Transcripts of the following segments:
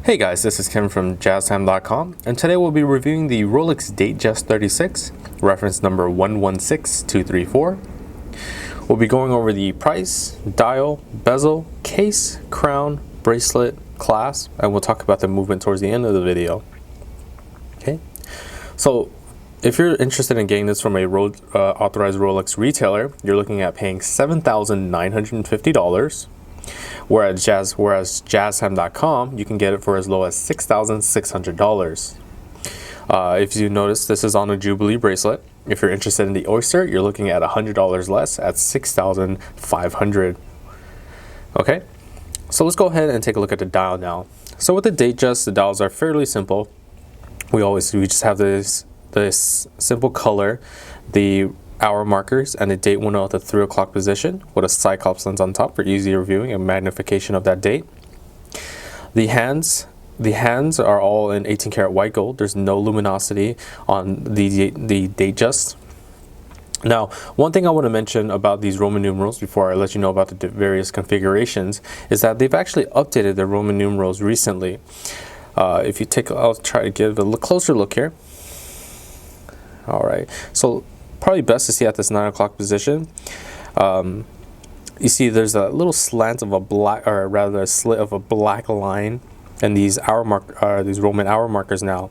Hey guys, this is Kim from JazTime.com, and today we'll be reviewing the Rolex Datejust 36, reference number 116234. We'll be going over the price, dial, bezel, case, crown, bracelet, clasp, and we'll talk about the movement towards the end of the video. Okay, so if you're interested in getting this from a authorized Rolex retailer, you're looking at paying $7,950. Whereas JazTime.com, you can get it for as low as $6,600. If you notice, this is on a Jubilee bracelet. If you're interested in the Oyster, you're looking at $100 less at $6,500. Okay, so let's go ahead and take a look at the dial now. So with the Datejust, the dials are fairly simple. We just have this simple color, the hour markers, and the date window at the 3 o'clock position with a Cyclops lens on top for easier viewing and magnification of that date. The hands are all in 18 karat white gold. There's no luminosity on the Datejust. Now, one thing I want to mention about these Roman numerals before I let you know about the various configurations is that they've actually updated the Roman numerals recently. If you take, I'll try to give a closer look here. All right, so probably best to see at this 9 o'clock position. You see there's a little slant of a black, or rather a slit of a black line in these these Roman hour markers now.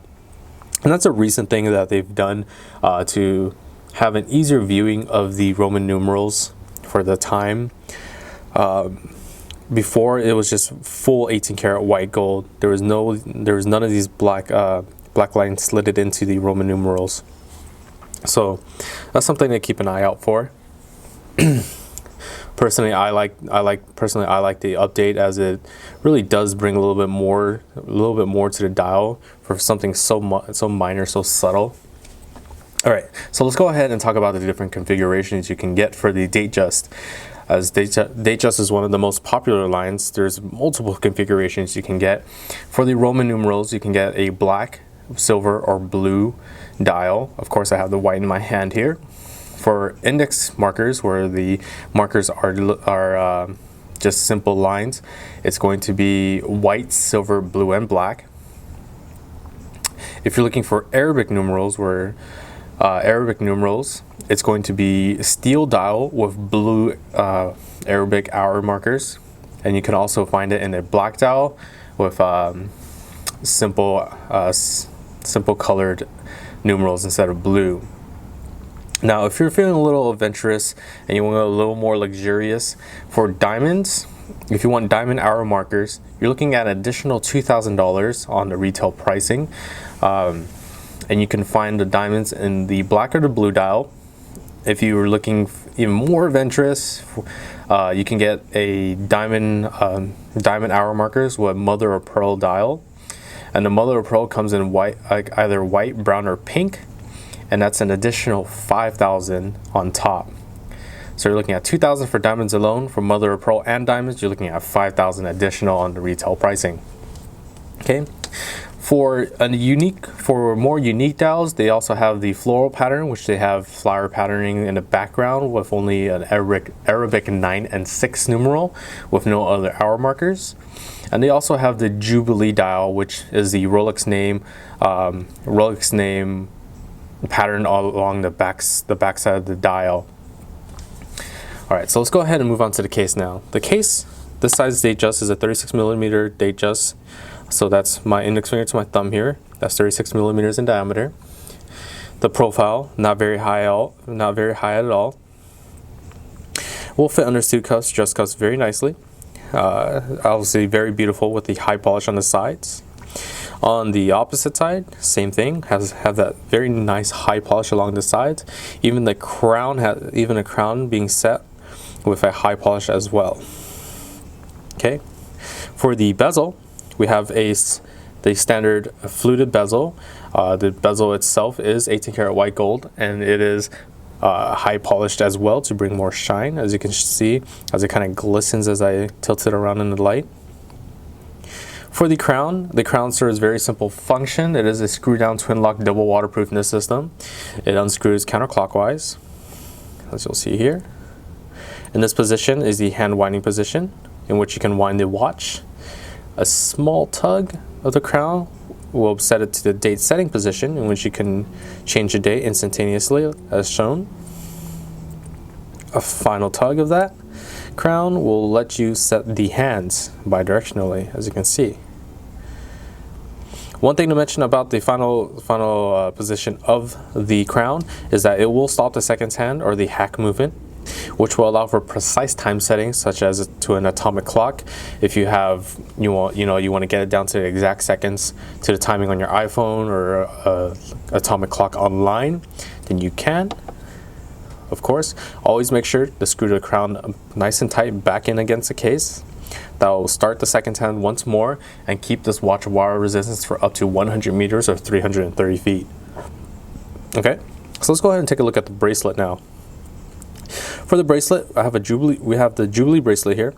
And that's a recent thing that they've done to have an easier viewing of the Roman numerals for the time. Before, it was just full 18 karat white gold. There was none of these black lines slitted into the Roman numerals. So that's something to keep an eye out for. Personally, I like the update, as it really does bring a little bit more to the dial for something so minor, so subtle. All right, so let's go ahead and talk about the different configurations you can get for the Datejust. As Datejust is one of the most popular lines, there's multiple configurations you can get. For the Roman numerals, you can get a black, silver, or blue dial. Of course, I have the white in my hand here. For index markers, where the markers are just simple lines, it's going to be white, silver, blue, and black. If you're looking for Arabic numerals, it's going to be steel dial with blue Arabic hour markers, and you can also find it in a black dial with simple colored numerals instead of blue. Now, if you're feeling a little adventurous and you want a little more luxurious, for diamonds, if you want diamond hour markers, you're looking at an additional $2,000 on the retail pricing. And you can find the diamonds in the black or the blue dial. If you were looking even more adventurous, you can get a diamond hour markers with mother of pearl dial. And the mother of pearl comes in white, like either white, brown, or pink, and that's an additional $5,000 on top. So you're looking at $2,000 for diamonds alone. For mother of pearl and diamonds, you're looking at $5,000 additional on the retail pricing. Okay. For more unique dials, they also have the floral pattern, which they have flower patterning in the background with only an Arabic 9 and 6 numeral with no other hour markers. And they also have the Jubilee dial, which is the Rolex name pattern all along the backside of the dial. All right, so let's go ahead and move on to the case now. The case, this size Datejust is a 36mm Datejust. So that's my index finger to my thumb here. That's 36 millimeters in diameter. The profile, not very high at all. Will fit under suit cuffs, dress cuffs very nicely. Obviously very beautiful with the high polish on the sides. On the opposite side, same thing, have that very nice high polish along the sides. Even the crown a crown being set with a high polish as well. Okay, for the bezel, we have the standard fluted bezel. The bezel itself is 18 karat white gold, and it is high polished as well to bring more shine, as you can see, as it kind of glistens as I tilt it around in the light. For the crown serves very simple function. It is a screw down twin lock double waterproofness system. It unscrews counterclockwise, as you'll see here. In this position is the hand winding position, in which you can wind the watch. A small tug of the crown will set it to the date setting position, in which you can change the date instantaneously as shown. A final tug of that crown will let you set the hands bidirectionally, as you can see. One thing to mention about the final position of the crown is that it will stop the seconds hand or the hack movement, which will allow for precise time settings, such as to an atomic clock. If you want to get it down to the exact seconds to the timing on your iPhone or atomic clock online, then you can. Of course, always make sure to screw the crown nice and tight back in against the case. That will start the seconds hand once more and keep this watch wire resistance for up to 100 meters or 330 feet. Okay, so let's go ahead and take a look at the bracelet now. For the bracelet, we have the Jubilee bracelet here.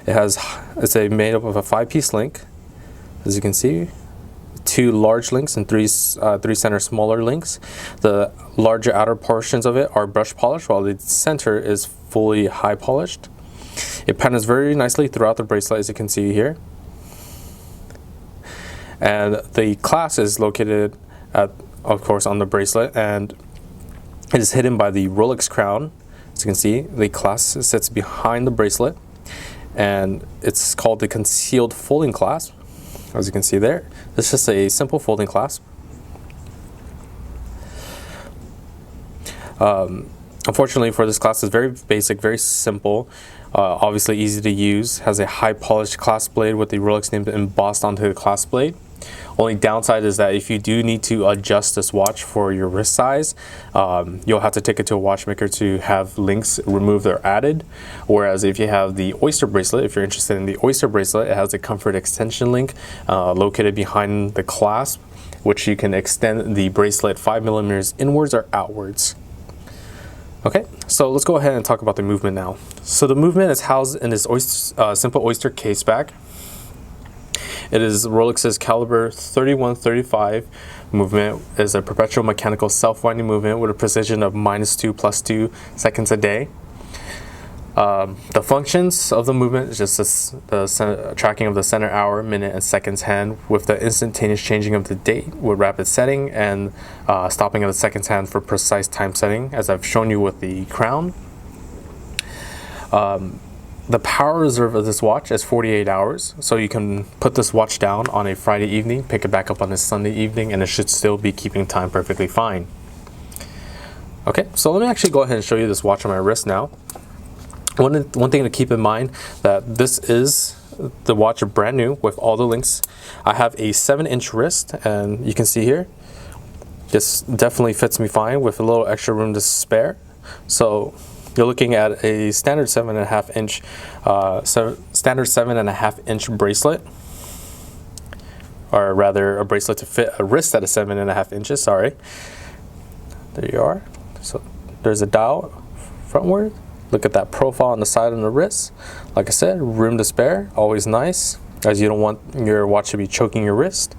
It's made up of a 5-piece link, as you can see. 2 large links and 3 center smaller links. The larger outer portions of it are brush polished, while the center is fully high polished. It patterns very nicely throughout the bracelet, as you can see here. And the clasp is located of course, on the bracelet, and it is hidden by the Rolex crown. As you can see, the clasp sits behind the bracelet, and it's called the concealed folding clasp. As you can see there, it's just a simple folding clasp. Unfortunately for this clasp, it's very basic, very simple, obviously easy to use. Has a high polished clasp blade with the Rolex name embossed onto the clasp blade. Only downside is that if you do need to adjust this watch for your wrist size, you'll have to take it to a watchmaker to have links removed or added. Whereas if you have the Oyster bracelet, if you're interested in the Oyster bracelet, it has a comfort extension link located behind the clasp, which you can extend the bracelet 5 millimeters inwards or outwards. Okay, so let's go ahead and talk about the movement now. So the movement is housed in this simple Oyster case back. It is Rolex's caliber 3135 movement. Is a perpetual mechanical self-winding movement with a precision of -2 + 2 seconds a day. The functions of the movement is just the tracking of the center hour, minute, and seconds hand, with the instantaneous changing of the date with rapid setting, and stopping of the seconds hand for precise time setting, as I've shown you with the crown. The power reserve of this watch is 48 hours, so you can put this watch down on a Friday evening, pick it back up on a Sunday evening, and it should still be keeping time perfectly fine. Okay, so let me actually go ahead and show you this watch on my wrist now. One thing to keep in mind, that this is the watch brand new with all the links. I have a 7-inch wrist, and you can see here, this definitely fits me fine with a little extra room to spare. So you're looking at a standard 7.5 inch bracelet, or rather a bracelet to fit a wrist at a 7.5 inches. Sorry. There you are. So there's a dial frontward. Look at that profile on the side of the wrist. Like I said, room to spare, always nice, as you don't want your watch to be choking your wrist.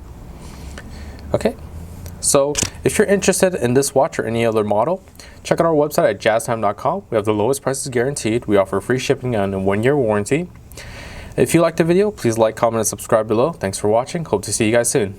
Okay, so if you're interested in this watch or any other model, check out our website at JazTime.com. We have the lowest prices guaranteed. We offer free shipping and a 1-year warranty. If you liked the video, please like, comment, and subscribe below. Thanks for watching. Hope to see you guys soon.